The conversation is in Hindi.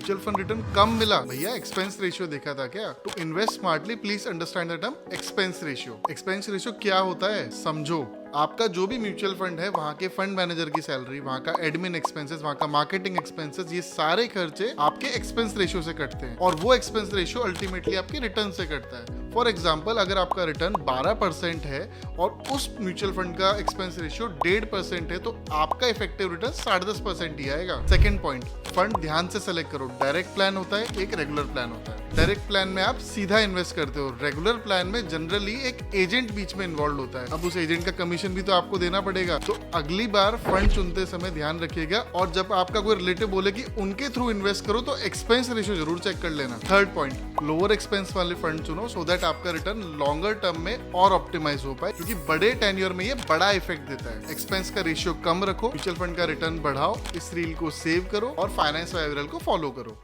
म्यूचुअल फंड रिटर्न कम मिला, भैया एक्सपेंस रेशियो देखा था क्या? To invest smartly please understand the term expense ratio. Expense ratio क्या होता है समझो। आपका जो भी म्यूचुअल फंड है वहाँ के फंड मैनेजर की सैलरी, वहाँ का एडमिन एक्सपेंसेस, वहाँ का मार्केटिंग एक्सपेंसेस, ये सारे खर्चे आपके एक्सपेंस रेशियो से कटते हैं और वो एक्सपेंस रेशियो अल्टीमेटली आपके रिटर्न से कटता है। फॉर एग्जाम्पल, अगर आपका रिटर्न 12% है और उस म्यूचुअल फंड का एक्सपेंस रेशियो 1.5% है तो आपका इफेक्टिव रिटर्न 10.5% ही आएगा। सेकेंड पॉइंट, फंड ध्यान से सेलेक्ट करो। डायरेक्ट प्लान होता है, एक रेगुलर प्लान होता है। डायरेक्ट प्लान में आप सीधा इन्वेस्ट करते हो, रेगुलर प्लान में जनरली एक एजेंट बीच में इन्वॉल्व होता है। अब उस एजेंट का कमीशन भी तो आपको देना पड़ेगा। तो अगली बार फंड चुनते समय ध्यान रखिएगा, और जब आपका कोई रिलेटिव बोले कि उनके थ्रू इन्वेस्ट करो तो एक्सपेंस रेशियो जरूर चेक कर लेना। थर्ड पॉइंट, लोअर एक्सपेंस वाले फंड चुनो सो दैट आपका रिटर्न लॉन्गर टर्म में और ऑप्टिमाइज हो पाए, क्योंकि बड़े टेन्योर में ये बड़ा इफेक्ट देता है। एक्सपेंस का रेशियो कम रखो, म्यूचुअल फंड का रिटर्न बढ़ाओ। इस रील को सेव करो और फाइनेंस वाइरल को फॉलो करो।